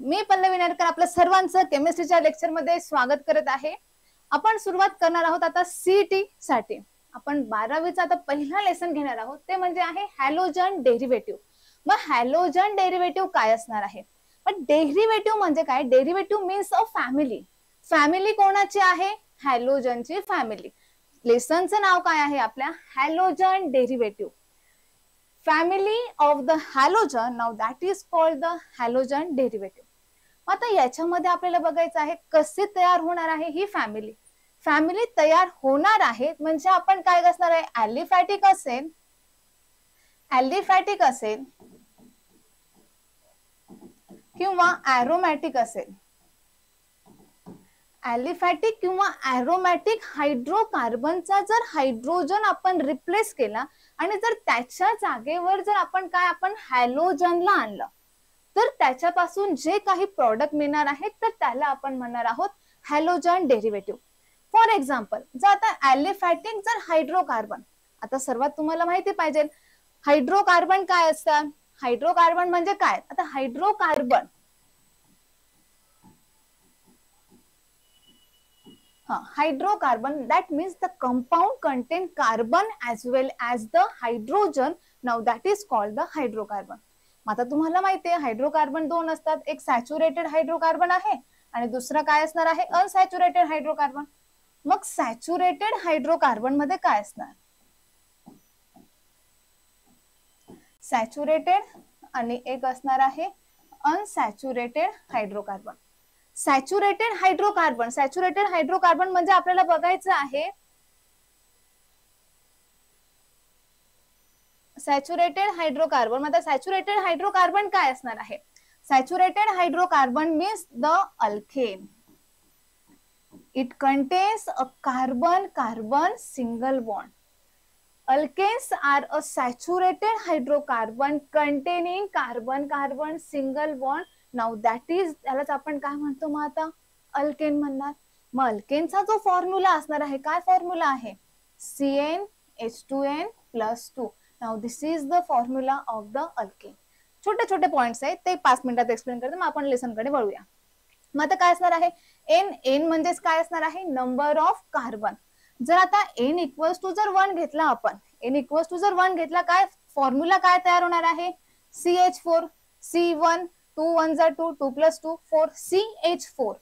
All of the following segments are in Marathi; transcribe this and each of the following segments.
मी पल्लवी नारकर आपल्या सर्वांचं केमिस्ट्रीच्या लेक्चरमध्ये स्वागत करत आहे. आपण सुरुवात करणार आहोत आता सीईटी साठी. आपण 12वीचा आता पहिला लेसन घेणार आहोत, ते म्हणजे आहे हॅलोजन डेरिव्हेटिव्ह. मग हॅलोजन डेरिव्हेटिव्ह काय असणार आहे? पण डेरिव्हेटिव्ह म्हणजे काय? डेरिव्हेटिव्ह मीन्स अ फॅमिली. फॅमिली कोणाची आहे? हॅलोजनची फॅमिली. लेसनचं नाव काय आहे आपल्या? Halogen derivative. Family of the halogen, now that is called the halogen derivative. आता याच्यामध्ये आपल्याला बघायचं आहे कसे तयार होणार आहे ही फॅमिली. फॅमिली तयार होणार आहे म्हणजे आपण काय असणार आहे? ॲलिफॅटिक असेल, ॲलिफॅटिक असेल किंवा ॲरोमॅटिक असेल. ॲलिफॅटिक किंवा ॲरोमॅटिक हायड्रोकार्बनचा जर हायड्रोजन आपण रिप्लेस केला आणि जर त्याच्या जागेवर जर आपण हॅलोजनला आणलं, तर त्याच्यापासून जे काही प्रोडक्ट मिळणार आहेत तर त्याला आपण म्हणणार आहोत हॅलोजन डेरिव्हेटिव्ह. फॉर एक्झाम्पल, जर आता ॲलिफॅटिक जर हायड्रोकार्बन, आता सर्वात तुम्हाला माहिती पाहिजे हायड्रोकार्बन काय असतात. हायड्रोकार्बन म्हणजे काय? आता hydrocarbon hydrocarbon, that means the compound contain carbon as well as the hydrogen. Now that is called the hydrocarbon. आता तुम्हाला माहिती आहे हायड्रोकार्बन दोन असतात, एक सॅच्युरेटेड हायड्रोकार्बन आहे आणि दुसरा काय असणार आहे? Unsaturated hydrocarbon. मग सॅच्युरेटेड हायड्रोकार्बन मध्ये काय असणार? सॅच्युरेटेड आणि एक असणार आहे unsaturated hydrocarbon. Saturated hydrocarbon, saturated hydrocarbon म्हणजे आपल्याला बघायचं आहे सॅच्युरेटेड हायड्रोकार्बन. म्हणजे सॅच्युरेटेड हायड्रोकार्बन काय असणार आहे? Saturated hydrocarbon means the alkane. It contains a carbon carbon single bond. Alkanes are a saturated hydrocarbon containing carbon carbon single bond. Now that is, त्यालाच आपण काय म्हणतो मग आता? अल्केन म्हणणार. मग अल्केनचा जो फॉर्म्युला असणार आहे, काय फॉर्म्युला आहे? CnH2n+2. Now this is the formula of the alkane. छोटे छोटे पॉइंट्स आहेत, ते 5 मिनिटात एक्सप्लेन करते. मग आपण लेसन कडे वळूया. मग आता काय असणार आहे? एन म्हणजेच काय असणार आहे? Number of carbon. जर आता n इक्वल्स टू जर 1 घेतला आपण, n इक्वल्स टू जर 1 घेतला, काय फॉर्म्युला काय तयार होणार आहे? CH4, C1, 2 1 2, 2 + 2 4, CH4.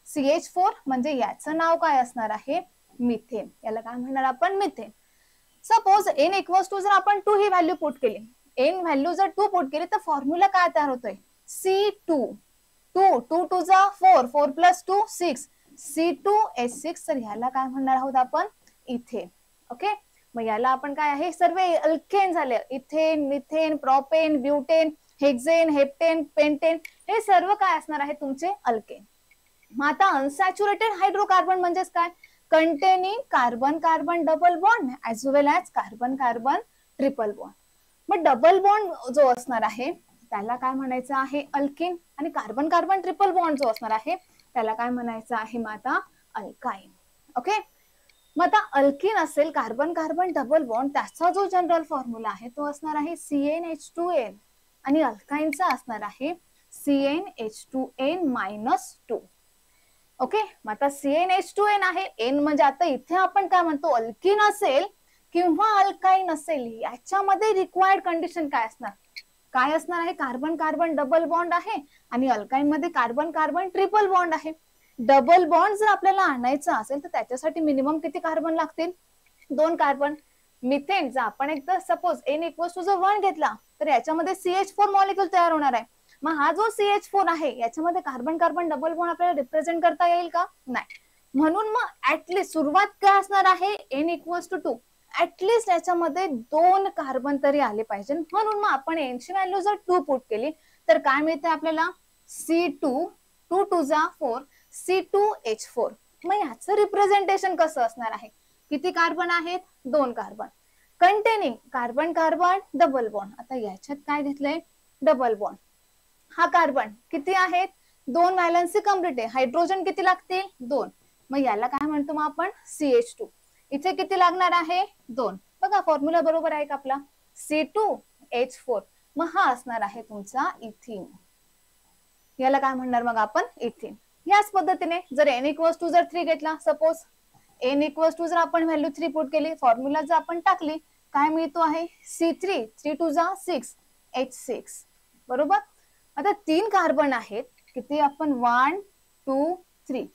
CH4 म्हणजे याचं नाव काय असणार आहे? मिथेन. याला काय म्हणणार आपण? Methane. Suppose n equals to जर आपण 2 ही व्हॅल्यू पुट केली, n व्हॅल्यू जर 2 पुट केली, तर फॉर्म्युला काय तयार होतोय? C2. 2 2 2 4, 4 + 2 6, C2H6. तर ह्याला काय म्हणणार आहोत आपण? इथेन. ओके. मग याला आपण काय आहे? सर्व अल्केन झाले. Ethane, methane, propane, butane, hexane, heptane, pentane, हे सर्व काय असणार आहे? तुमचे अल्केन. मग आता अनसॅच्युरेटेड हायड्रोकार्बन म्हणजेच काय? Containing carbon carbon double bond as well as carbon carbon triple bond. मग डबल बॉन्ड जो असणार आहे त्याला काय म्हणायचं आहे? अल्केन. आणि कार्बन कार्बन ट्रिपल बॉन्ड जो असणार आहे त्याला काय म्हणायचं आहे मग आता? अल्काइन. ओके. मग आता अल्किन असेल, कार्बन कार्बन डबल बॉन्ड, त्याचा जो जनरल फॉर्म्युला आहे तो असणार आहे CnH2n आणि अल्काइनचा असणार आहे CnH2n-2. ओके. मग आता CnH2n आहे, n म्हणजे आता इथे आपण काय म्हणतो? अल्किन असेल किंवा अल्काइन असेल, याच्यामध्ये रिक्वायर्ड कंडिशन काय असणार? काय असणार आहे? कार्बन कार्बन डबल बॉन्ड आहे आणि अल्काइन मध्ये कार्बन कार्बन ट्रिपल बॉन्ड आहे. डबल बॉन्ड जर आपल्याला आणायचं असेल तर त्याच्यासाठी मिनिमम किती कार्बन लागतील? 2 कार्बन. मिथेन जर आपण एकदा सपोज n इक्वल्स टू जर 1 घेतला तर याच्यामध्ये CH4 मॉलिक्यूल तयार होणार आहे. मग हा जो CH4 आहे याच्यामध्ये कार्बन कार्बन डबल बॉन्ड आपल्याला रिप्रेझेंट करता येईल का? नाही. म्हणून मग ऍटलीस्ट सुरुवात काय असणार आहे? n equals to 2. ऍटलीस्ट याच्यामध्ये 2 कार्बन तरी आले पाहिजे. म्हणून मग आपण n ची व्हॅल्यू जर 2 पुट केली तर काय मिळते आपल्याला? C2, 2 2 4, C2H4. मग याचं रिप्रेझेंटेशन कसं असणार आहे? किती कार्बन आहेत? 2 carbon. Containing carbon carbon double bond. आता याच्यात काय घेतलंय? Double bond. हा कार्बन किती आहेत? 2 व्हॅलन्सी कंप्लीट आहे. हायड्रोजन किती लागतील? 2. मग याला काय म्हणतो मग आपण? CH2. इथे किती लागणार आहे? 2. बघा फॉर्म्युला बरोबर आहे का आपला? C2H4. मग हा असणार आहे तुमचा इथिन. याला काय म्हणणार मग आपण इथिन. याच पद्धतीने जर n इक्वल्स टू जर 3 घेतला, सपोज n इक्वल्स टू जर आपण व्हॅल्यू 3 पुट केली, फॉर्म्युला जर आपण टाकली, काय मिळतो आहे C3, 3 टू जा 6 H6 बरोबर. आता 3 कार्बन आहेत, किती आपण 1 2 3,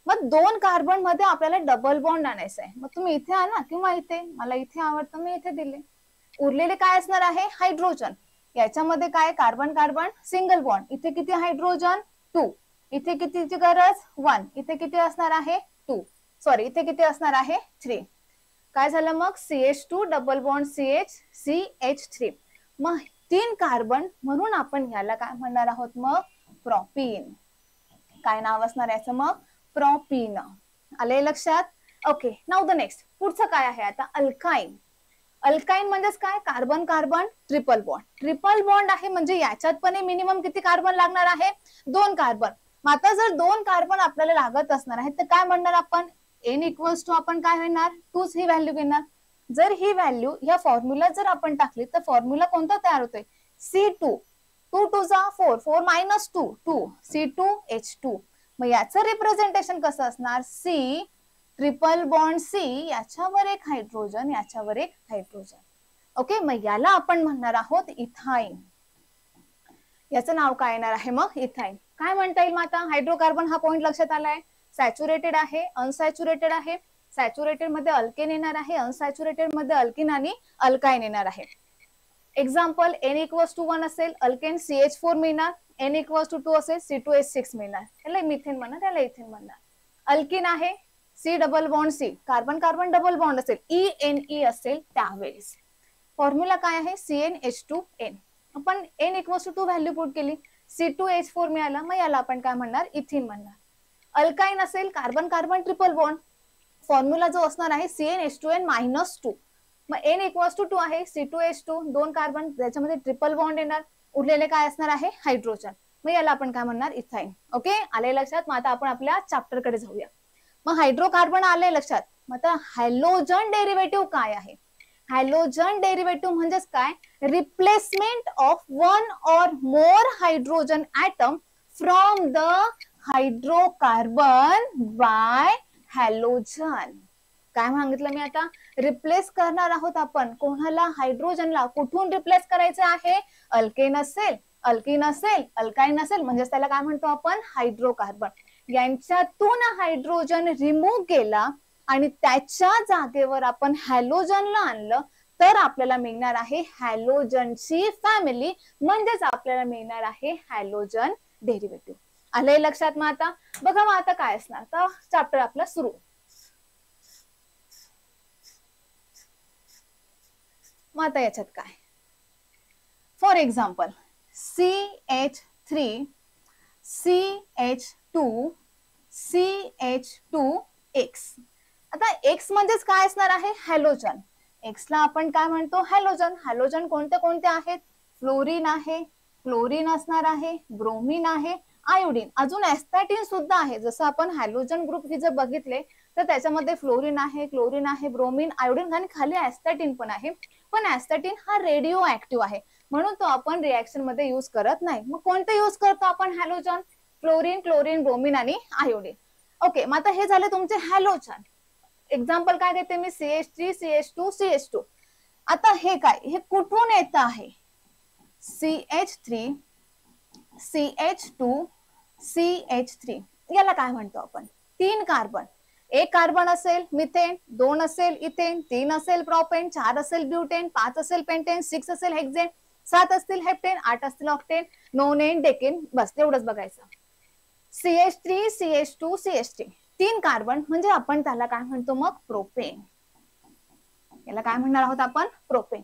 मग 2 कार्बन मध्ये आपल्याला डबल बॉन्ड आणायचा आहे. मग तुम्ही इथे आणा किंवा इथे, मला इथे आवडतं मी इथे दिले. उरलेले काय असणार आहे हायड्रोजन. याच्यामध्ये काय कार्बन कार्बन सिंगल बॉन्ड, इथे किती हायड्रोजन 2, इथे कितीची गरज 1, इथे किती असणार आहे 2, सॉरी इथे किती असणार आहे 3. काय झालं मग CH2 double bond CH CH3. मग 3 कार्बन म्हणून आपण याला काय म्हणणार आहोत मग प्रोपीन. काय नाव असणार याचं मग प्रोपीन. आले लक्षात. Okay, now the next. पुढचं काय आहे आता अल्काइन. अल्काइन म्हणजेच काय carbon carbon triple bond. Triple bond आहे म्हणजे याच्यात पण मिनिमम किती कार्बन लागणार आहे 2 कार्बन. आता जर 2 कार्बन आपल्याला लागत असणार आहे तर काय म्हणणार आपण n इक्वल्स टू आपण काय होणार 2 ही व्हॅल्यू घेणार. जर ही व्हॅल्यू या फॉर्म्युला जर आपण टाकली तर फॉर्म्युला कोणता तयार होतोय C2, 2 टू जा 4, 4 मायनस 2 2 C2H2. मग याचं रिप्रेझेंटेशन कसं असणार C ट्रिपल बॉन्ड C, याच्यावर एक हायड्रोजन, याच्यावर एक हायड्रोजन. ओके, मग याला आपण म्हणणार आहोत इथाइन. याचं नाव काय येणार आहे मग इथाइन. काय म्हणता येईल मग आता हायड्रोकार्बन हा पॉइंट लक्षात आलाय. सॅच्युरेटेड आहे, अनसॅच्युरेटेड आहे. सॅच्युरेटेड मध्ये अल्केन येणार आहे, अनसॅच्युरेटेड मध्ये अल्किन आणि अल्काइन येणार आहे. एक्झाम्पल n इक्वल्स टू 1 असेल अल्केन CH4 मिळणार, n इक्वल्स टू 2 असेल C2H6 मिळणार. याला मिथेन म्हणणार, त्याला इथेन म्हणणार. अल्किन आहे C double bond C, carbon carbon double bond असेल ENE असेल त्यावेळेस फॉर्म्युला काय आहे CnH2n. आपण n equals to 2 value put केली, C2H4 मिळाला, मग याला आपण काय म्हणणार इथिन म्हणणार. अल्काइन असेल carbon carbon triple bond, formula जो असणार आहे CnH2n मायनस 2. मग n इक्वल्स टू 2 आहे C2H2, 2 कार्बन त्याच्यामध्ये ट्रिपल बॉन्ड येणार, उरलेले काय असणार आहे हायड्रोजन. मग याला आपण काय म्हणणार इथाइन. ओके, आले लक्षात. मग आता आपण आपल्या चॅप्टर कडे जाऊया. मग हायड्रोकार्बन आले लक्षात. मग आता हॅलोजन डेरिव्हेटिव्ह काय आहे. हॅलोजन डेरिव्हेटिव्ह म्हणजेच काय replacement of 1 or more hydrogen atom from the hydrocarbon by halogen. काय सांगितलं मी आता रिप्लेस करणार आहोत आपण कोणाला हायड्रोजनला. कुठून रिप्लेस करायचं आहे अल्केन असेल, अल्किन असेल, अल्काइन असेल म्हणजेच त्याला काय म्हणतो आपण हायड्रोकार्बन. यांच्यातून हायड्रोजन रिमूव्ह केला आणि त्याच्या जागेवर आपण हॅलोजनला आणलं तर आपल्याला मिळणार आहे हॅलोजनची फॅमिली, म्हणजेच आपल्याला मिळणार आहे हॅलोजन डेरिव्हेटिव्ह. आलंय लक्षात. मग आता बघा मग आता काय असणार तर चॅप्टर आपला सुरू. मग आता याच्यात काय for example CH3 CH2 CH2X. आता X म्हणजेच काय असणार आहे हॅलोजन. X ला आपण काय म्हणतो हॅलोजन. हॅलोजन कोणते कोणते आहेत फ्लोरीन आहे, क्लोरीन असणार आहे, ब्रोमीन आहे, आयोडीन, अजून ऍस्थॅटिन सुद्धा आहे. जसं आपण हॅलोजन ग्रुप ही जर बघितले तर त्याच्यामध्ये फ्लोरीन आहे, क्लोरीन आहे, ब्रोमीन, आयोडीन आणि खाली ऍस्थॅटिन पण आहे. पण ऍस्थॅटिन हा रेडिओ ऍक्टिव्ह आहे म्हणून तो आपण रिएक्शन मध्ये युज करत नाही. मग कोणते युज करतो आपण हॅलोजन फ्लोरीन, क्लोरीन, ब्रोमीन आणि आयोडीन. ओके, मग आता हे झाले तुमचे हॅलोजन. एक्झाम्पल काय देते मी CH3 CH2 CH2. आता हे काय हे कुठून येत आहे CH3 CH2 CH3. याला काय म्हणतो आपण 3 कार्बन. एक कार्बन असेल मिथेन, 2 असेल इथेन, 3 असेल प्रोपेन, 4 असेल ब्युटेन, 5 असेल पेंटेन, 6 असेल हेक्सेन, 7 असतील हेप्टेन, 8 असतील ऑक्टेन, 9 एन डेकेन. बस तेवढंच बघायचं. CH3 CH2 CH3 3 कार्बन म्हणजे आपण त्याला काय म्हणतो मग प्रोपेन. याला काय म्हणणार आहोत आपण प्रोपेन.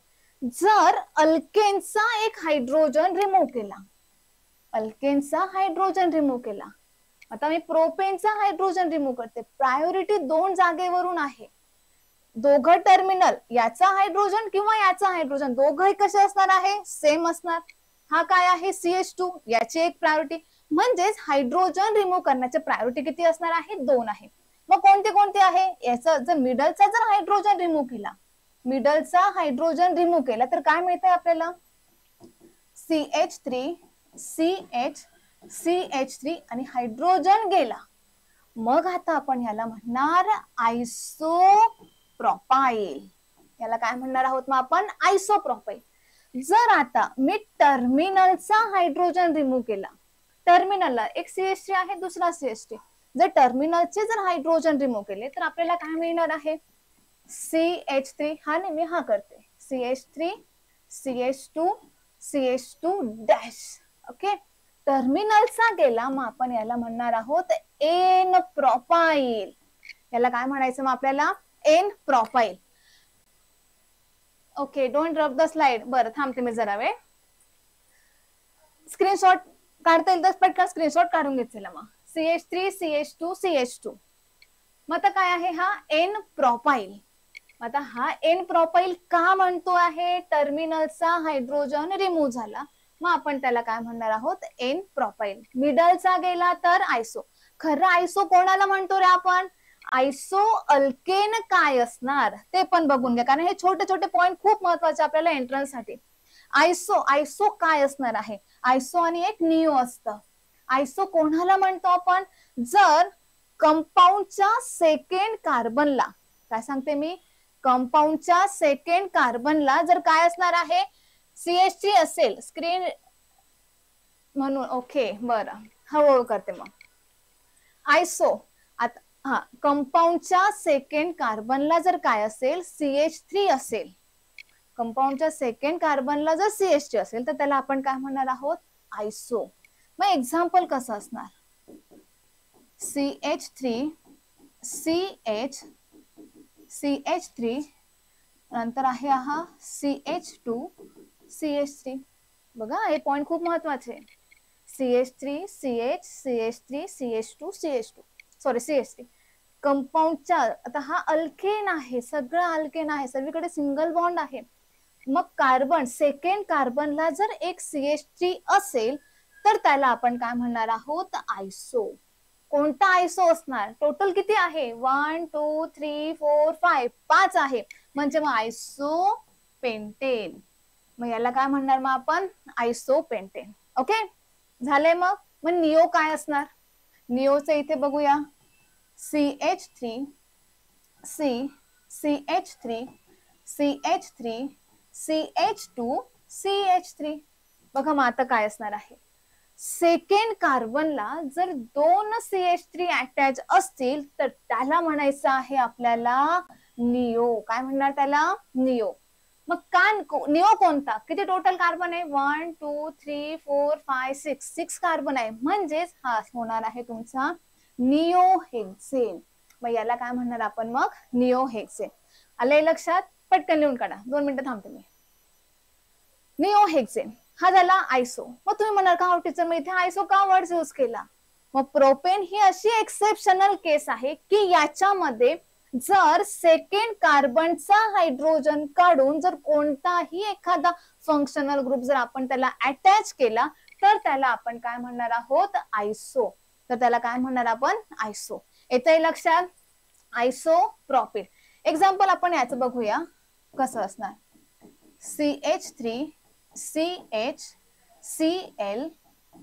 जर अल्केनचा एक हायड्रोजन रिमूव्ह केला, अल्केनचा हायड्रोजन रिमूव्ह केला, आता मी प्रोपेनचा हायड्रोजन रिमूव्ह करते. प्रायोरिटी 2 जागेवरून आहे. दोघं टर्मिनल याचा हायड्रोजन किंवा याचा हायड्रोजन दोघंही कसे असणार आहे सेम असणार. हा काय आहे CH2 याची एक प्रायोरिटी म्हणजेच हायड्रोजन रिमूव्ह करण्याची प्रायोरिटी किती असणार आहे 2 आहे. मग कोणते कोणते आहे याचा जर मिडलचा जर हायड्रोजन रिमूव्ह केला, मिडलचा हायड्रोजन रिमूव्ह केला तर काय मिळतंय आपल्याला CH3 CH CH3 आणि हायड्रोजन गेला, मग आता आपण याला म्हणणार आयसोप्रोपाईल. याला काय म्हणणार आहोत मग आपण? आयसोप्रोपाईल. जर आता मी टर्मिनलचा हायड्रोजन रिमूव्ह केला, टर्मिनलला एक CH3 आहे, दुसरा CH3, जर टर्मिनलचे जर हायड्रोजन रिमूव्ह केले तर आपल्याला काय मिळणार आहे? CH3, हा नाही मी हा करते, CH3 CH2 CH2 dash. Okay, टर्मिनलचा गेला, मग आपण याला म्हणणार आहोत एन प्रोपाईल. याला काय म्हणायचं मग आपल्याला? N propyl. Okay, don't rub the slide. बरं थांबते मी जरा वेळ. स्क्रीनशॉट काढता येईल तर पटकन स्क्रीनशॉट काढून घेतलेला. मग CH3 CH2 CH2, मग आता काय आहे हा? N propyl. आता हा एन प्रोपाईल का म्हणतो आहे? टर्मिनलचा हायड्रोजन रिमूव्ह झाला, मग आपण त्याला काय म्हणणार आहोत? N profile. मिडलचा गेला तर आयसो. खरं आयसो कोणाला म्हणतो रे आपण? आयसो अल्केन काय असणार ते पण बघून घ्या, कारण हे छोटे छोटे पॉइंट खूप महत्वाचे आपल्याला एंट्रन्स साठी. आयसो काय असणार आहे? आयसो आणि एक निओ असतं. आयसो कोणाला म्हणतो आपण? जर कंपाऊंडच्या सेकंड कार्बनला, काय सांगते मी? कंपाऊंडच्या सेकंड कार्बनला जर काय असणार आहे? CH3 असेल, स्क्रीन म्हणून. ओके बरं, हळूहळू करते मग. आयसो, आता हा, कंपाऊंडच्या सेकंड कार्बनला जर काय असेल? CH3 असेल. कंपाऊंडच्या सेकंड कार्बनला जर CH3 असेल तर त्याला आपण काय म्हणणार आहोत? आयसो. मग एक्झाम्पल कसं असणार? CH3 CH3 नंतर आहे हा CH2 CH3. बघा हे पॉइंट खूप महत्वाचे. CH3 CH3 CH2 CH2 sorry CH3. कंपाऊंडच्या, आता हा अल्केन आहे, सगळं अल्केन आहे, सगळीकडे सिंगल बॉन्ड आहे. मग कार्बन, सेकंड कार्बनला जर एक CH3 असेल तर त्याला आपण काय म्हणणार आहोत? आयसो. कोणता आयसो असणार? टोटल किती आहे? 1 2 3 4 5, 5 आहे, म्हणजे मग आयसो पेंटेन. मग याला काय म्हणणार मग आपण? आयसो पेंटेन. ओके, झालंय. मग निओ काय असणार? निओचं इथे बघूया. CH3 CH3 CH3 CH2 CH3. बघा मग आता काय असणार आहे? सेकंड कार्बनला जर 2 CH3 अटॅच असतील तर त्याला म्हणायचं आहे आपल्याला निओ. काय म्हणणार त्याला? निओ. मग का निओ कोणता? किती टोटल कार्बन आहे? 1 2 3 4 5 6, 6 कार्बन आहे, म्हणजेच हा होणार आहे तुमचा निओहेक्सेन. मग याला काय म्हणणार आपण मग? निओहेक्सेन. आलंय लक्षात? पटकन लिहून काढा, 2 मिनिटं थांबते मी. निओहेक्सेन हा झाला आयसो. मग तुम्ही म्हणाल का टीचर मी इथे आयसो का वर्ड यूज केला? मग प्रोपेन ही अशी एक्सेप्शनल केस आहे की याच्यामध्ये जर सेकंड कार्बनचा हायड्रोजन काढून जर कोणताही एखादा फंक्शनल ग्रुप जर आपण त्याला अटॅच केला तर त्याला आपण काय म्हणणार आहोत? आयसो. तर त्याला काय म्हणणार आपण? आयसो. येतंय लक्षात? आयसोप्रोपिल. एक्झाम्पल आपण याचं बघूया कसं असणार. CH3 CH Cl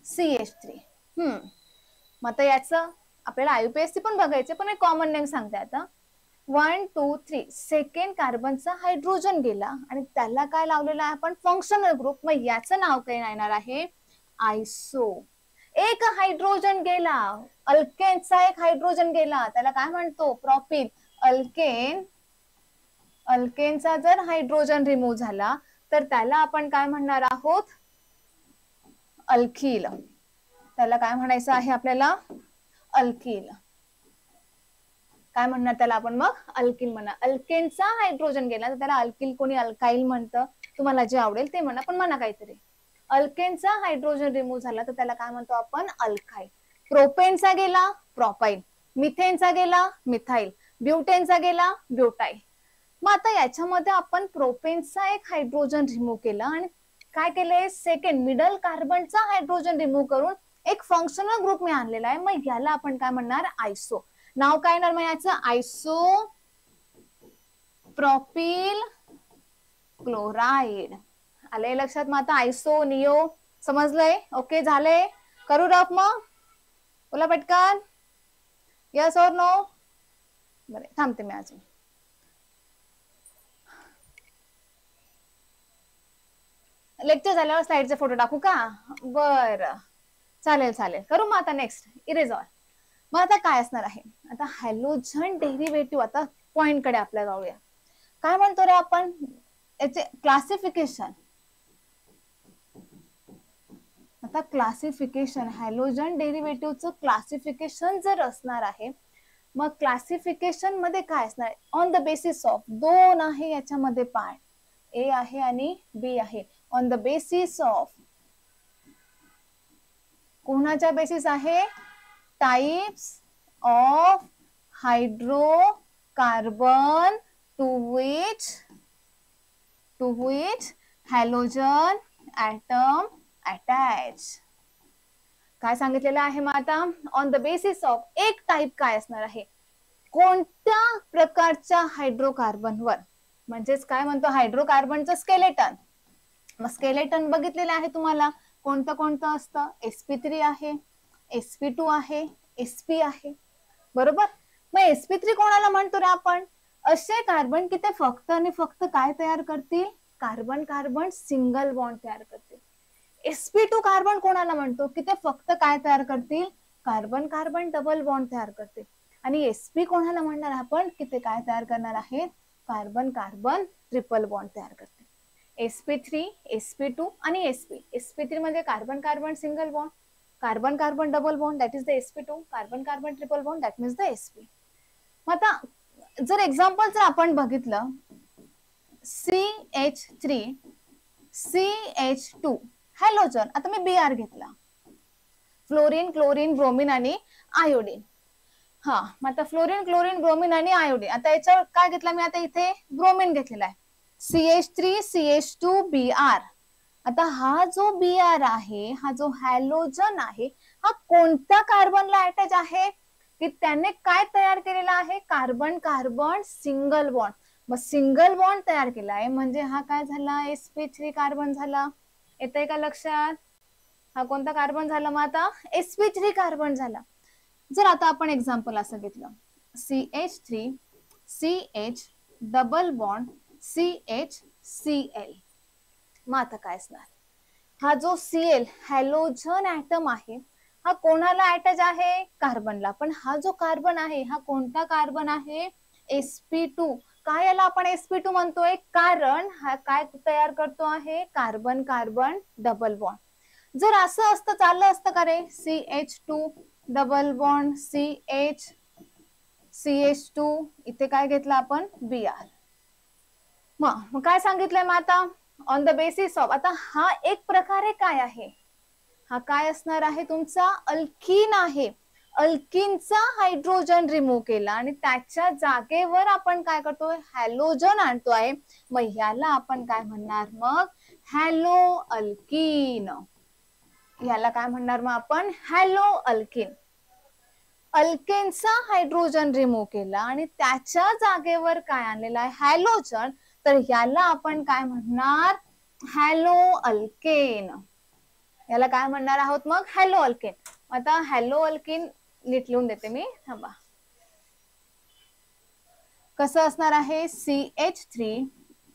CH3. मग आता याचं आपल्याला IUPAC पण बघायचं, पण एक कॉमन नेम सांगते आता. 1 2 3 सेकंड कार्बनचा हायड्रोजन गेला आणि त्याला काय लावलेला आहे आपण? Functional group. मग याचं नाव काय येणार आहे? आयसो. एक हायड्रोजन गेला, अल्केनचा एक हायड्रोजन गेला, त्याला काय म्हणतो? प्रोपिल. अल्केनचा जर हायड्रोजन रिमूव्ह झाला तर त्याला आपण काय म्हणणार आहोत? अल्किल. त्याला काय म्हणायचं आहे आपल्याला? अल्किल. काय म्हणणार त्याला आपण मग? अल्किल म्हणा. अल्केनचा हायड्रोजन गेला तर त्याला अल्किल, कोणी अल्काईल म्हणतं, तुम्हाला जे आवडेल ते म्हणा, पण म्हणा काहीतरी. अल्केनचा हायड्रोजन रिमूव्ह झाला तर त्याला काय म्हणतो आपण? अल्काईल. प्रोपेनचा गेला प्रोपाईल, मिथेनचा गेला मिथाईल, ब्युटेनचा गेला ब्युटाईल. मग आता याच्यामध्ये आपण प्रोपेनचा एक हायड्रोजन रिमूव्ह केला आणि काय केलंय? सेकंड मिडल कार्बनचा हायड्रोजन रिमूव्ह करून एक फंक्शनल ग्रुप मी आणलेला आहे, मग याला आपण काय म्हणणार? आयसो. नाव काय येणार मग याचं? आयसो प्रोपिल क्लोराइड. आलंय लक्षात? मग आता आयसो निओ समजलंय? ओके झालंय. करू रफ मग? बोला पटकन, यस और नो. बरे थांबते मी अजून. लेक्चर झाल्यावर स्लाइडचे फोटो टाकू का? बरं चालेल चालेल. करू मग आता नेक्स्ट इरेजॉर. मग आता काय असणार आहे, आता हॅलोजन डेरिव्हेटिव्ह. आता पॉइंट कडे आपल्या जाऊया. काय म्हणतो रे आपण, याचे क्लासिफिकेशन. आता क्लासिफिकेशन, हॅलोजन डेरिव्हेटिव्हचं क्लासिफिकेशन जर असणार आहे, मग क्लासिफिकेशन मध्ये काय असणार, ऑन द बेसिस ऑफ, दोन आहे याच्यामध्ये पार्ट, ए आहे आणि बी आहे. ऑन द बेसिस ऑफ, कोणाच्या बेसिस आहे, types of hydrocarbon to which halogen atom attach. काय सांगितलेलं आहे मग आता, ऑन द बेसिस ऑफ, एक टाइप काय असणार आहे, कोणत्या प्रकारच्या हायड्रोकार्बनवर. म्हणजेच काय म्हणतो, हायड्रोकार्बनचं स्केलेटन. मग स्केलेटन बघितलेलं आहे तुम्हाला, कोणतं कोणतं असतं, sp3 आहे, sp2 आहे, sp आहे, बरोबर. मग sp3 कोणाला म्हणतो रे आपण, असे कार्बन की ते फक्त आणि फक्त काय तयार करतील, कार्बन कार्बन सिंगल बॉन्ड तयार करतील. sp2 कार्बन कोणाला म्हणतो, की ते फक्त काय तयार करतील, कार्बन कार्बन डबल बॉन्ड तयार करतील. आणि sp कोणाला म्हणणार आपण, की ते काय तयार करणार आहेत, कार्बन कार्बन ट्रिपल बॉन्ड तयार करतील. sp3, sp2 आणि sp. sp3 म्हणजे carbon carbon single bond, carbon carbon double bond, that is the sp2, carbon carbon triple bond, that means the sp. मग आता जर एक्झाम्पल जर आपण बघितलं, CH3 CH2 हॅलोजन. आता मी Br घेतला, फ्लोरीन क्लोरीन ब्रोमिन आणि आयोडीन. हा, मग आता फ्लोरीन क्लोरीन ब्रोमिन आणि आयोडीन. आता याच्यावर काय घेतला मी, आता इथे ब्रोमिन घेतलेला आहे, CH3 CH2 Br. आता हा जो Br आहे, हा जो हॅलोजन आहे, हा कोणत्या कार्बनला अटॅच आहे, की त्याने काय तयार केलेला आहे, कार्बन कार्बन सिंगल बॉन्ड. मग सिंगल बॉन्ड तयार केला आहे म्हणजे हा काय झाला, sp3 कार्बन झाला. येतंय का लक्षात, हा कोणता कार्बन झाला, मग आता sp3 कार्बन झाला. जर आता आपण एक्झाम्पल असं घेतलं, CH3 CH double bond CHCl. मग आता काय असणार, हा जो Cl हॅलोजन ॲटम आहे, हा कोणाला अटॅच आहे, कार्बनला. पण हा जो कार्बन आहे, हा कोणता कार्बन आहे, sp2. काय याला आपण sp2 म्हणतोय, कारण हा काय तयार करतो आहे, कार्बन कार्बन डबल बॉन्ड. जर असं असतं, चाललं असतं का रे, CH2 डबल बॉन्ड CH2, इथे काय घेतलं आपण, Br. मग काय सांगितलंय मग आता, ऑन द बेसिस ऑफ. आता हा एक प्रकारे काय आहे, हा काय असणार आहे, तुमचा अल्कीन आहे. अल्कीनचा हायड्रोजन रिमूव्ह केला आणि त्याच्या जागेवर आपण काय करतोय, हॅलोजन आणतो आहे. मग ह्याला आपण काय म्हणणार, मग हॅलो अल्कीन. ह्याला काय म्हणणार मग आपण, हॅलो अल्कीन. अल्केनचा हायड्रोजन रिमूव्ह केला आणि त्याच्या जागेवर काय आणलेला आहे, हॅलोजन. तर ह्याला आपण काय म्हणणार, हॅलो अल्केन. याला काय म्हणणार आहोत मग, हॅलो अल्केन. आता हॅलो अल्केन नीट लिहून देते मी, थांबा. कसं असणार आहे, CH3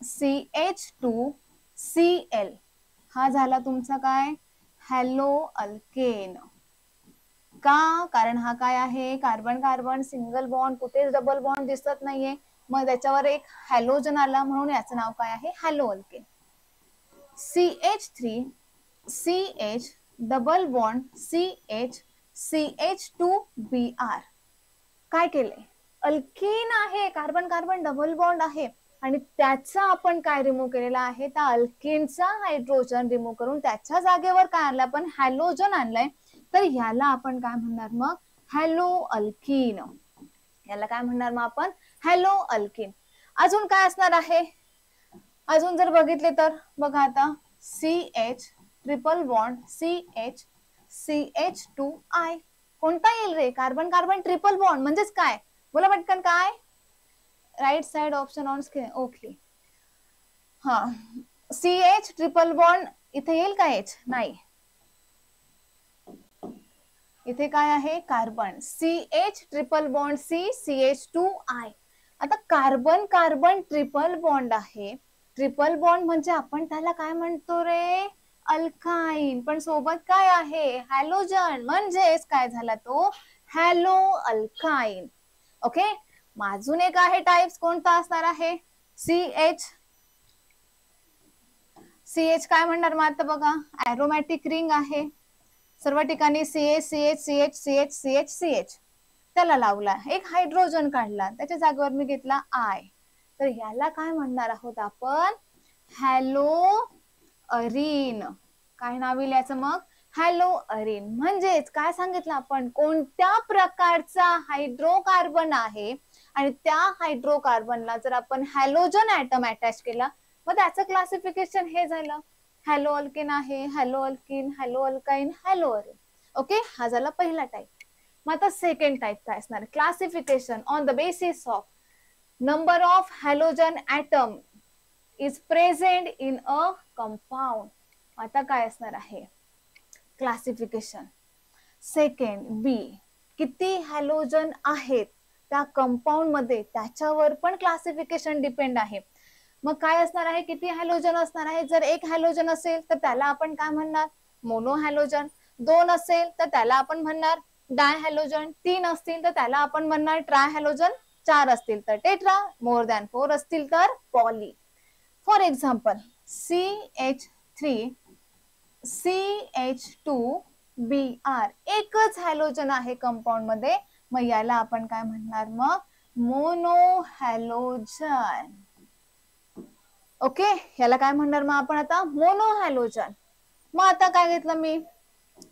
CH2 Cl. हा झाला तुमचा काय, हॅलो अल्केन. का, कारण हा काय आहे, कार्बन कार्बन सिंगल बॉन्ड, कुठेच डबल बॉन्ड दिसत नाहीये. मग त्याच्यावर एक हॅलोजन आला म्हणून याचं नाव काय आहे, hello alkane. CH3 CH double bond CH CH2Br. काय केलंय, अल्कीन आहे, कार्बन कार्बन डबल बॉन्ड आहे आणि त्याचा आपण काय रिमूव्ह केलेला आहे, त्या अल्कीनचा हायड्रोजन रिमूव्ह करून त्याच्या जागेवर काय आणलं आपण, हॅलोजन आणलंय. तर ह्याला आपण काय म्हणणार मग, हॅलो अल्कीन. याला काय म्हणणार मग आपण, हॅलो अल्कीन. अजून काय असणार आहे, अजून जर बघितले तर बघा आता, CH triple bond CH CH2I. कोणता येईल रे, कार्बन कार्बन ट्रिपल बॉन्ड म्हणजेच काय, बोला पटकन काय, right side option on screen. Okay, हा, CH ट्रिपल बॉन्ड इथे येईल का, H नाही, इथे काय आहे carbon, CH triple bond C, CH2I. आता कार्बन कार्बन ट्रिपल बॉन्ड आहे. ट्रिपल बॉन्ड म्हणजे आपण त्याला काय म्हणतो रे, अल्काईन. पण सोबत काय आहे, हॅलोजन, म्हणजेच काय झाला तो हॅलो अल्काईन. ओके, अजून एक आहे टाइप्स, कोणता असणार आहे, CH. CH काय म्हणणार मग आता बघा, एरोमॅटिक रिंग आहे, सर्व ठिकाणी CH CH CH CH CH CH. त्याला लावला, एक हायड्रोजन काढला, त्याच्या जागेवर मी घेतला I. तर याला काय म्हणणार आहोत आपण, हॅलो अरीन. काय नाव येईल याचं मग, हॅलो अरीन. म्हणजेच काय सांगितलं आपण, कोणत्या प्रकारचा हायड्रोकार्बन आहे आणि त्या हायड्रोकार्बनला जर आपण हॅलोजन ऍटम अटॅच केला, मग त्याचं क्लासिफिकेशन हे झालं, हॅलो अल्केन आहे, hello alkene, hello अल्काईन, hello Areen. Okay, हा झाला पहिला टाइप. मग आता सेकंड टाइप काय असणार, classification on the basis of number of halogen atom is present in a compound. आता काय असणार आहे क्लासिफिकेशन, सेकंड बी, किती हॅलोजन आहेत त्या कंपाऊंड मध्ये, त्याच्यावर पण क्लासिफिकेशन डिपेंड आहे. मग काय असणार आहे, किती हॅलोजन असणार आहे, जर एक हॅलोजन असेल तर त्याला आपण काय म्हणणार, मोनो हॅलोजन. दोन असेल तर त्याला आपण म्हणणार डाय हॅलोजन. तीन असतील तर त्याला आपण म्हणणार ट्राय हॅलोजन. चार असतील तर टेट्रा. मोर दॅन 4 असतील तर poly. For example CH3 CH2Br, एकच हॅलोजन आहे कंपाऊंड मध्ये, मग याला आपण काय म्हणणार मग, मोनो हॅलोजन. ओके, याला काय म्हणणार मग आपण आता, मोनो हॅलोजन. मग आता काय घेतलं मी,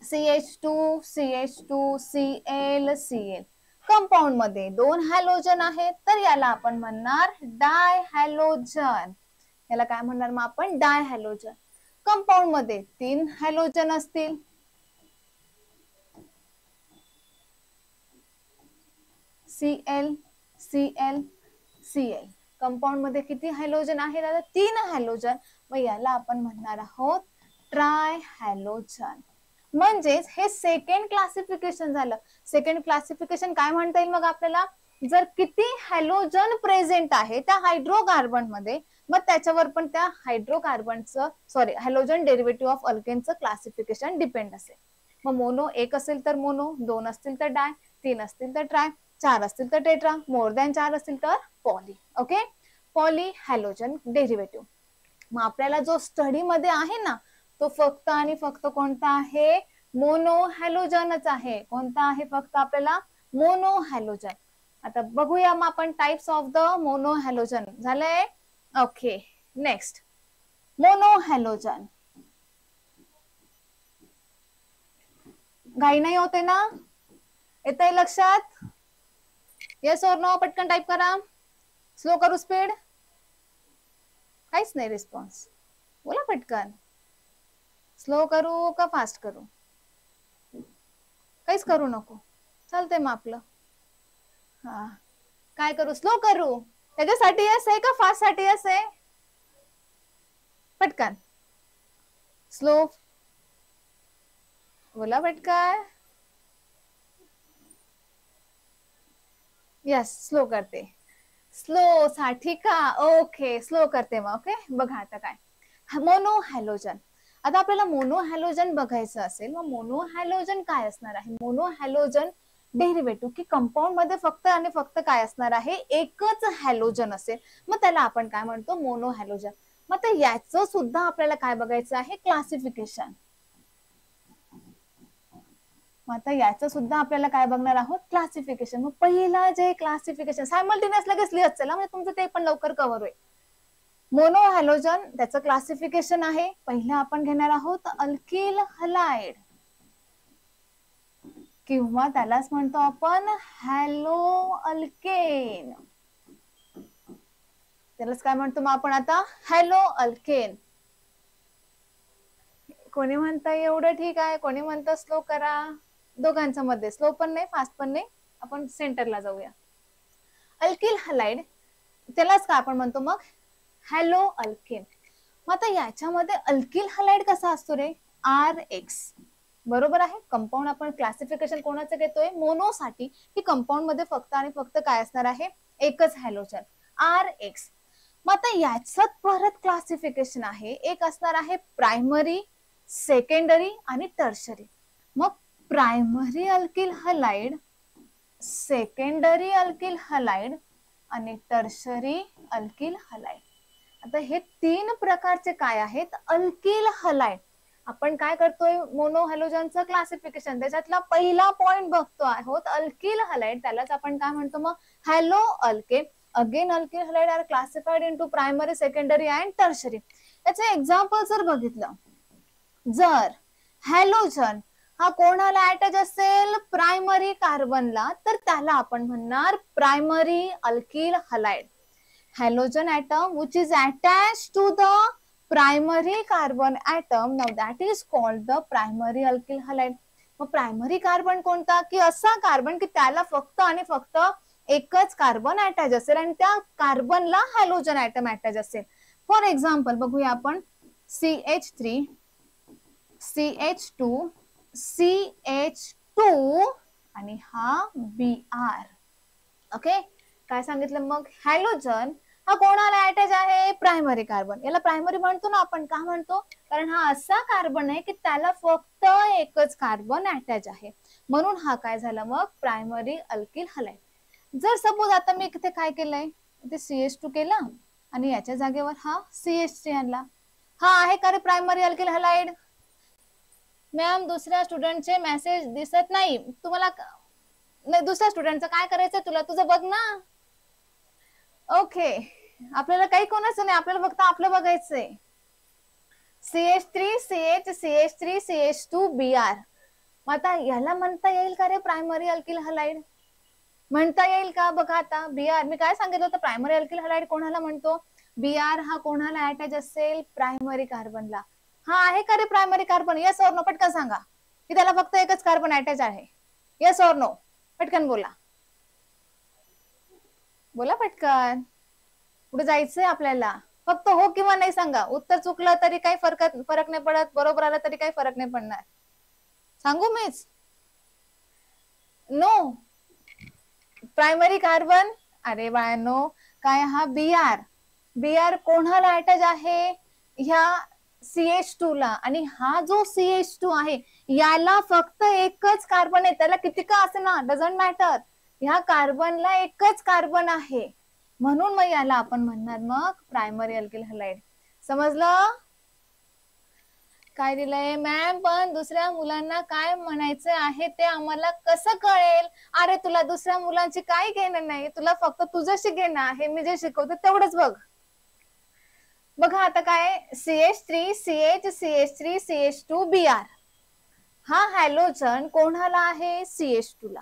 CH2 CH2 Cl Cl, compound मध्ये दोन हॅलोजन आहेत, तर याला आपण म्हणणार डाय हॅलोजन. याला काय म्हणणार मग आपण, डाय हॅलोजन. कंपाऊंड मध्ये तीन हॅलोजन असतील, Cl Cl Cl. कंपाऊंड मध्ये किती हॅलोजन आहेत, आता तीन हॅलोजन, मग याला आपण म्हणणार आहोत ट्राय हॅलोजन. म्हणजेच हे सेकंड क्लासिफिकेशन झालं. सेकंड क्लासिफिकेशन काय म्हणता येईल मग आपल्याला, जर किती हॅलोजन प्रेझेंट आहे त्या हायड्रोकार्बन मध्ये, मग त्याच्यावर पण त्या हायड्रोकार्बनचं हॅलोजन डेरिव्हेटिव्ह ऑफ अल्केनचं क्लासिफिकेशन डिपेंड असेल. मग मोनो एक असेल तर मोनो, दोन असतील तर डाय, तीन असतील तर ट्राय, चार असतील तर टेट्रा, मोर दॅन चार असतील तर poly. Okay, poly halogen derivative. मग आपल्याला जो स्टडी मध्ये आहे ना, तो फक्त आणि फक्त कोणता आहे, मोनो हॅलोजनच आहे. कोणता आहे, फक्त आपल्याला मोनो हॅलोजन. आता बघूया मग आपण types of the mono halogen. झालंय, ओके. Next, mono halogen. घाई नाही होते ना, येतंय लक्षात, येस और नो, पटकन टाइप करा. स्लो करू स्पीड, काहीच नाही रिस्पॉन्स, बोला पटकन. स्लो करू का फास्ट करू, काहीच करू नको, चालतंय मग आपलं. हा, काय करू, स्लो करू, त्याच्यासाठी येस आहे का फास्ट साठी येस आहे, पटकन स्लो बोला पटकन. यस, स्लो करते, स्लो साठी का, ओके स्लो करते मग. ओके, बघा आता काय, मोनो हॅलोजन. आता आपल्याला मोनो हॅलोजन बघायचं असेल, मग मोनो हॅलोजन काय असणार आहे, मोनो हॅलोजन डेरिव्हेटिव्ह की कंपाऊंड मध्ये फक्त आणि फक्त काय असणार आहे, एकच हॅलोजन असेल, मग त्याला आपण काय म्हणतो, मोनो हॅलोजन. मग तर याचं सुद्धा आपल्याला काय बघायचं आहे, क्लासिफिकेशन. मग आता याचं सुद्धा आपल्याला काय बघणार आहोत, क्लासिफिकेशन. मग पहिला जे क्लासिफिकेशन सायमल्टेनियस लगेच लिहत चला, म्हणजे तुमचं ते पण लवकर कव्हर होईल. मोनो हॅलोजन, त्याचं क्लासिफिकेशन आहे, पहिला आपण घेणार आहोत अल्किल हलाइड, किंवा त्यालाच म्हणतो आपण हॅलो अल्केन. त्यालाच काय म्हणतो मग आपण आता, हॅलो अल्केन. कोणी म्हणता एवढं ठीक आहे, कोणी म्हणतं स्लो करा, दोघांच्या मध्ये, स्लो पण नाही फास्ट पण नाही, आपण सेंटरला जाऊया. अल्किल हलाइड, त्यालाच काय आपण म्हणतो मग, हॅलो अल्केन. मग आता याच्यामध्ये अल्किल हलाइड कसा असतो रे, RX, बरोबर आहे. कंपाऊंड आपण क्लासिफिकेशन कोणाचं घेतोय? मोनोसाठी, की कंपाऊंड मध्ये फक्त आणि फक्त काय असणार आहे? एकच हॅलोजन RX. मग आता याच्यात परत क्लासिफिकेशन आहे. एक असणार आहे प्रायमरी, सेकंडरी आणि टर्शरी. मग primary alkyl halide, secondary alkyl halide आणि टर्शरी अल्किल हलाइड. आता हे 3 प्रकारचे काय आहेत? Alkyl halide. आपण काय करतोय? मोनो हॅलोजनचं क्लासिफिकेशन, त्याच्यातला पहिला पॉइंट बघतो आहोत अल्किल हलाइड. त्यालाच आपण काय म्हणतो मग? Haloalkane. Again alkyl halide are classified into primary, secondary and tertiary. याचं एक्झाम्पल जर बघितलं, जर हॅलोजन हा कोणाला अटॅच असेल? प्रायमरी कार्बनला, तर त्याला आपण म्हणणार primary alkyl halide. Halogen atom which is attached to the primary carbon atom, now that is called the primary alkyl halide. मग प्रायमरी कार्बन कोणता? की असा कार्बन की त्याला फक्त आणि फक्त एकच कार्बन अटॅच असेल आणि त्या कार्बनला हॅलोजन ॲटम अटॅच असेल. फॉर एक्झाम्पल बघूया आपण, CH3, CH2, CH2 आणि हा Br. ओके, काय सांगितलं मग? हॅलोजन हा कोणाला अटॅच आहे? Primary carbon. याला प्रायमरी म्हणतो ना आपण. का म्हणतो? कारण हा असा कार्बन आहे की त्याला फक्त एकच कार्बन अटॅच आहे, म्हणून हा काय झाला मग? Primary alkyl halide. जर सपोज आता मी इथे काय केलंय? इथे CH2 केला आणि याच्या जागेवर हा CH3 आणला. हा आहे का रे प्रायमरी अल्किल हलाइड? मॅम दुसऱ्या स्टुडंटचे मेसेज दिसत नाही तुम्हाला. नाही, दुसऱ्या स्टुडंटचं काय करायचं तुला? तुझं बघ ना. ओके, आपल्याला काही कोणाचं नाही, आपल्याला फक्त आपलं बघायचंय. CH3, CH, CH3, CH2, Br. मग आता याला म्हणता येईल का रे प्रायमरी अल्किल हलाइड? म्हणता येईल का? बघा आता Br, मी काय सांगितलं होतं? प्रायमरी अल्किल हलाइड कोणाला म्हणतो? Br हा कोणाला अटॅच असेल? प्रायमरी कार्बनला. हा आहे का रे primary carbon? Yes or no? पटकन सांगा की त्याला फक्त एकच कार्बन अटॅच आहे. Yes or no? पटकन बोला, बोला पटकन. पुढे जायचंय आपल्याला. फक्त हो किंवा नाही सांगा. उत्तर चुकलं तरी काही फरक नाही पडत, बरोबर आलं तरी काही फरक नाही पडणार. सांगू मीच? No primary carbon. अरे बाळांनो, काय हा Br. Br कोणाला अटॅच आहे? ह्या CH2 ला. आणि हा जो CH2 आहे याला फक्त एकच कार्बन आहे, त्याला किती का असे ना, डझंट मॅटर. ह्या कार्बनला एकच कार्बन आहे, म्हणून मग याला आपण म्हणणार मग प्रायमरी अल्किल हलाइड. समजलं? काय दिलंय मॅम? पण दुसऱ्या मुलांना काय म्हणायचं आहे ते आम्हाला कसं कळेल? अरे तुला दुसऱ्या मुलांची काय घेणं नाही, तुला फक्त तुझ्याशी घेणं आहे. मी जे शिकवते तेवढंच बघ. बघा आता काय? CH3, CH, CH3, CH2, Br. हा हॅलोजन कोणाला आहे? CH2 ला.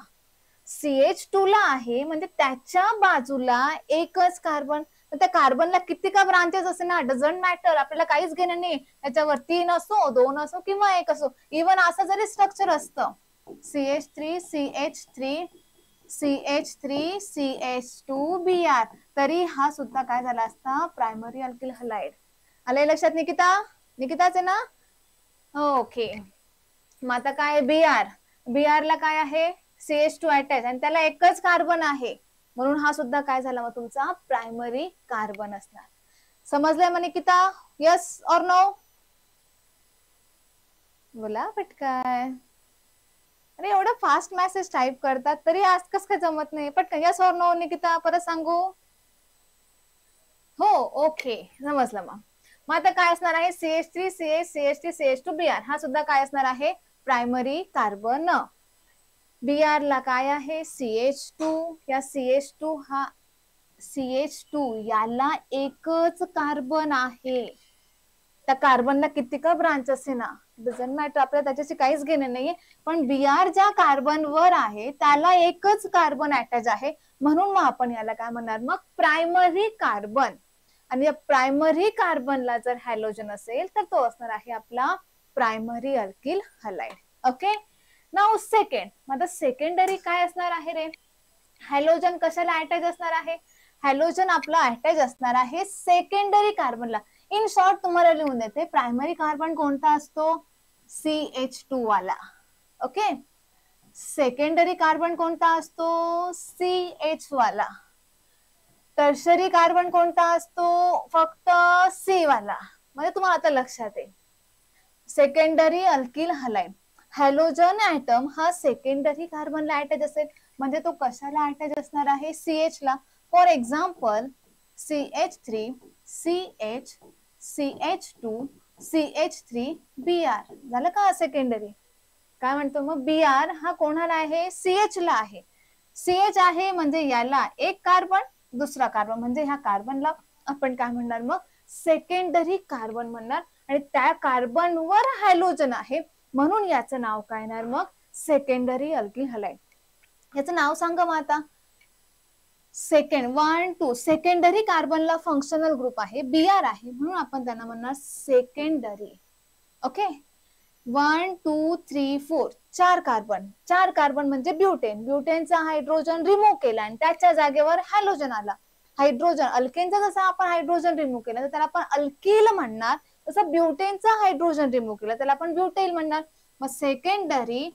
CH2 ला आहे म्हणजे त्याच्या बाजूला एकच कार्बन. त्या कार्बनला किती का ब्रांचेस असे ना, डझंट मॅटर, आपल्याला काहीच घेणं नाही. त्याच्यावर 3 असो, 2 असो किंवा 1 असो, इवन असं जरी स्ट्रक्चर असतं CH3, CH3, CH3, CH2, Br, तरी हा सुद्धा काय झाला असता? Primary alkyl halide. आलंय लक्षात निकिता? निकिताच आहे ना? ओके. मग आता काय? Br ला काय आहे? CH2 अटॅच आणि त्याला एकच कार्बन आहे, म्हणून हा सुद्धा काय झाला मग तुमचा? प्रायमरी कार्बन असणार. समजलंय मग निकिता? Yes or no? बोला पटकन. अरे एवढं फास्ट मेसेज टाइप करतात तरी आज कसं काय जमत नाही? पटकन यस ऑर नो निकिता, परत सांगू? हो, ओके, समजलं. मग आता काय असणार आहे? CH3, CH, CH3, CH2, Br हा सुद्धा काय असणार आहे? Primary carbon. Br ला काय आहे? CH2. या CH2 हा CH2 याला एकच कार्बन आहे. त्या कार्बनला किती का ब्रांच असे ना, डझंट मॅटर, आपल्याला त्याच्याशी काहीच घेणं नाहीये. पण Br ज्या कार्बनवर आहे त्याला एकच कार्बन अटॅच आहे, म्हणून मग आपण याला काय म्हणणार? मग प्रायमरी कार्बन. आणि या प्रायमरी कार्बनला जर हॅलोजन असेल तर तो असणार आहे आपला primary alkyl halide. Okay, now second. मग सेकंडरी काय असणार आहे रे? हॅलोजन कशाला अटॅच असणार आहे? हॅलोजन आपला अटॅच असणार आहे सेकंडरी कार्बनला. इन शॉर्ट तुम्हाला लिहून देते, प्रायमरी कार्बन कोणता असतो? CH2 वाला. ओके. सेकंडरी कार्बन कोणता असतो? CH वाला. टर्शरी कार्बन कोणता असतो? फक्त C वाला. म्हणजे तुम्हाला आता लक्षात येईल. Secondary alkyl halide. Halogen atom हा सेकंडरी कार्बनला अटॅच असेल, म्हणजे तो कशाला अटॅच असणार आहे? CH ला. For example CH3 CH CH2 CH3 Br. झालं का सेकंडरी? काय म्हणतो मग? Br हा कोणाला आहे? CH ला आहे. CH आहे म्हणजे याला एक कार्बन, दुसरा कार्बन, म्हणजे ह्या कार्बनला आपण काय म्हणणार मग? सेकंडरी कार्बन म्हणणार. आणि त्या कार्बनवर हॅलोजन आहे म्हणून याचं नाव काय येणार मग? Secondary alkyl halide. याचं नाव सांगा मग आता. सेकंड 1 2 सेकंडरी कार्बनला फंक्शनल ग्रुप आहे, Br आहे, म्हणून आपण त्यांना म्हणणार सेकंडरी. ओके. 1 2 3 4 चार कार्बन म्हणजे ब्युटेन. ब्युटेनचा हायड्रोजन रिमूव्ह केला आणि त्याच्या जागेवर हॅलोजन आला. हायड्रोजन अल्केनचा जसा आपण हायड्रोजन रिमूव्ह केला तर त्याला आपण अल्किल म्हणणार, तसं ब्युटेनचा हायड्रोजन रिमूव्ह केला त्याला आपण ब्युटेल म्हणणार. मग सेकंडरी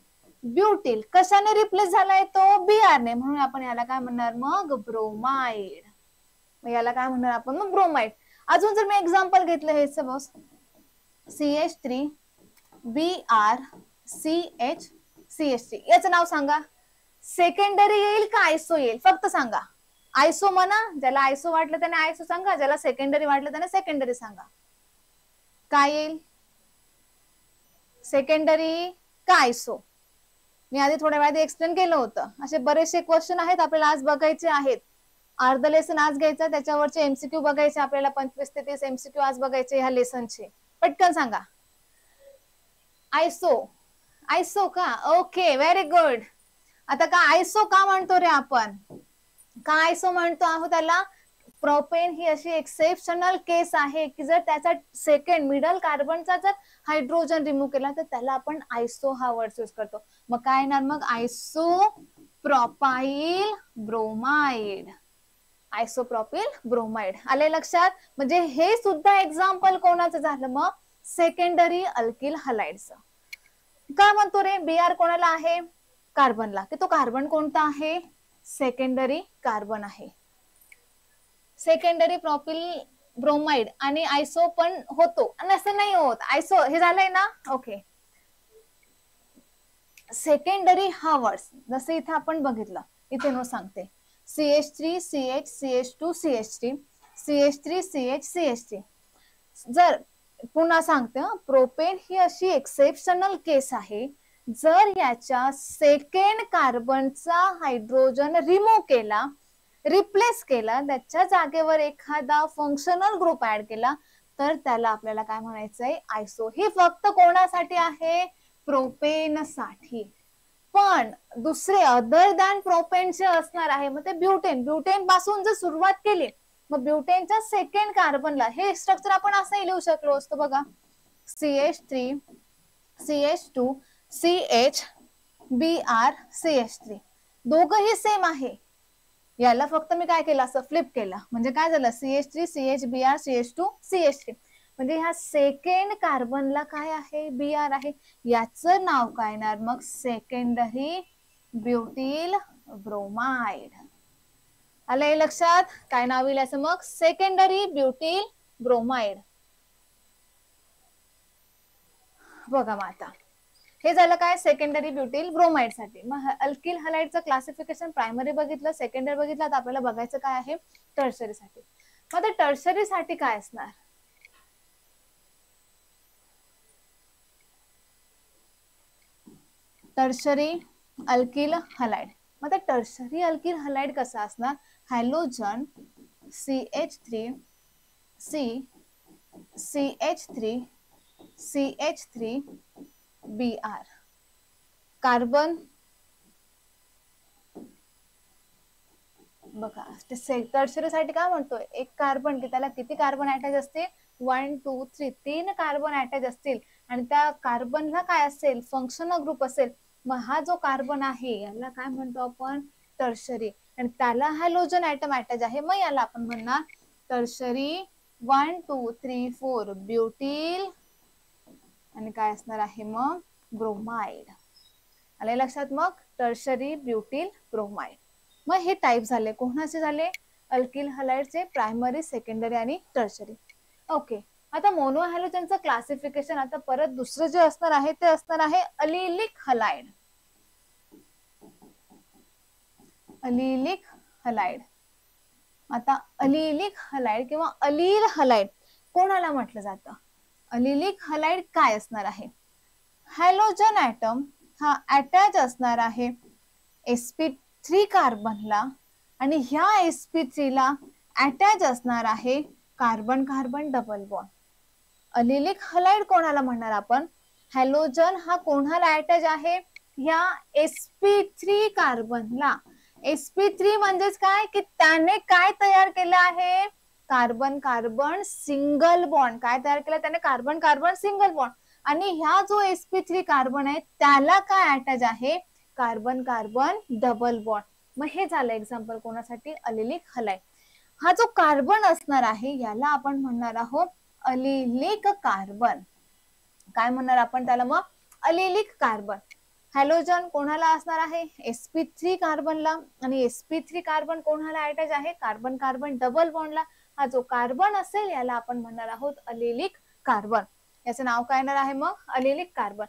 ब्युटिल कशाने रिप्लेस झालाय? तो Br ने, म्हणून आपण याला काय म्हणणार मग? ब्रोमाइड. मग याला काय म्हणणार आपण मग? ब्रोमाइड. अजून जर मी एक्झाम्पल घेतलं हे suppose CH3 Br CH CH3, याचं नाव सांगा. सेकंडरी येईल का आयसो येईल? फक्त सांगा. आयसो म्हणा, ज्याला आयसो वाटलं त्याने आयसो सांगा, ज्याला सेकंडरी वाटलं त्याने सेकंडरी सांगा. काय येईल? सेकंडरी का आयसो? मी आधी थोड्या वेळात एक्सप्लेन केलं होतं. असे बरेचसे क्वेश्चन आहेत आपल्याला आज बघायचे आहेत. अर्ध लेसन आज घ्यायचा, त्याच्यावरचे MCQ बघायचे आपल्याला. 25 ते 30 MCQ आज बघायचे ह्या लेसनचे. पटकन सांगा. आयसो. आयसो का? Okay, very good. आता का आयसो का म्हणतो रे आपण? का आयसो म्हणतो आहोत त्याला? प्रोपेन ही अशी एक्सेप्शनल केस आहे की जर त्याचा सेकंड मिडल कार्बनचा जर हायड्रोजन रिमूव्ह केला तर त्याला आपण आयसो हा वर्ड यूज करतो. मग काय येणार मग? Isopropyl bromide. Isopropyl bromide. आले लक्षात? म्हणजे हे सुद्धा एक्झाम्पल कोणाचं झालं मग? सेकंडरी अल्किल हलाइडचं. काय म्हणतो रे? Br कोणाला आहे? कार्बनला. की तो कार्बन कोणता आहे? सेकंडरी कार्बन आहे. सेकंडरी प्रोपिल ब्रोमाइड आणि आयसो पण होतो, आणि असं नाही होत. आयसो हे झालंय ना? ओके. सेकंडरी हा वर्ड जसं इथे आपण बघितलं, इथे नो सांगते CH3 CH CH2 CH3 CH3 CH CH3. जर पुन्हा सांगते, प्रोपेन ही अशी एक्सेप्शनल केस आहे जर याच्या सेकंड कार्बनचा हायड्रोजन रिमूव्ह केला, रिप्लेस केला, त्याच्या जागेवर एखादा फंक्शनल ग्रुप ऍड केला तर त्याला आपल्याला काय म्हणायचंय? आयसो. ही फक्त कोणासाठी आहे? प्रोपेनसाठी. पण दुसरे अदर दॅन प्रोपेनचे असणार आहे. मग ते ब्युटेन. ब्युटेन पासून जर सुरुवात केली मग ब्युटेनच्या सेकंड कार्बनला हे स्ट्रक्चर आपण असंही लिहू शकलो असतो बघा. CH3 CH2 CH Br CH3. दोघंही सेम आहे. याला फक्त मी काय केलं? असं फ्लिप केलं. म्हणजे काय झालं? CH3 CH Br CH2 CH3. म्हणजे ह्या सेकंड कार्बनला काय आहे? Br आहे. याचं नाव काय येणार मग? Secondary butyl bromide. आलंय लक्षात? काय नाव येईल असं मग? Secondary butyl bromide. बघा मग आता हे झालं काय? सेकंडरी ब्युटिल ब्रोमाइड साठी. मग अल्किल हलाइडचं क्लासिफिकेशन प्रायमरी बघितलं, सेकंडरी बघितलं. आता आपल्याला बघायचं काय आहे? टर्शरी साठी. मग टर्शरी साठी काय असणार? Tertiary alkyl halide. मग टर्शरी अल्किल हलाइड कसा असणार? Halogen CH3 C CH3 CH3 Br. Carbon बघा, टर्शरी साठी काय म्हणतोय? एक कार्बन की त्याला किती कार्बन अटॅच असतील? 1 2 3 3 कार्बन अटॅच असतील आणि त्या कार्बनला काय असेल? फंक्शनल ग्रुप असेल. मग हा जो कार्बन आहे याला काय म्हणतो आपण? टर्शरी. आणि त्याला हॅलोजन ऍटम अटॅच आहे, मग याला आपण म्हणणार टर्शरी 1 2 3 4 ब्युटिल आणि काय असणार आहे मग? ब्रोमाइड. आले लक्षात? मग टर्शरी ब्युटिल ब्रोमाइड. मग हे टाईप झाले कोणाचे झाले? अल्किल हलाइडचे प्रायमरी, सेकंडरी आणि टर्शरी. ओके, आता मोनो हॅलोजनचं क्लासिफिकेशन आता परत दुसरं जे असणार आहे ते असणार आहे अलिलिक हलाइड. अलिलिक हलाइड. आता अलिलिक हलाइड किंवा अलील हलाइड कोणाला म्हटलं जातं? अलिलिक हलाइड काय असणार आहे? हॅलोजन ऍटम हा अटॅच असणार आहे sp3 कार्बनला आणि ह्या sp3 ला अटॅच असणार आहे carbon carbon double bond. Allylic halide कोणाला म्हणणार आपण? हॅलोजन हा कोणाला अटॅच आहे? ह्या sp3 कार्बनला. sp3 म्हणजेच काय की त्याने काय तयार केलं आहे? Carbon carbon single bond. काय तयार केलं त्याने? Carbon carbon single bond. आणि ह्या जो sp3 कार्बन आहे त्याला काय अटॅच आहे? Carbon carbon double bond. मग हे झालं एक्झाम्पल कोणासाठी? अलिलिक हलाइड. हा जो कार्बन असणार आहे याला आपण म्हणणार आहोत अलिलिक कार्बन. काय म्हणणार आपण त्याला? मग अलिलिक कार्बन. हॅलोजन कोणाला असणार आहे? sp3 कार्बनला आणि sp3 कार्बन कोणाला अटॅच आहे? कार्बन कार्बन डबल बॉन्डला. हा जो कार्बन असेल याला आपण म्हणणार आहोत अलिलिक कार्बन. याचं नाव काय येणार आहे? मग अलिलिक कार्बन.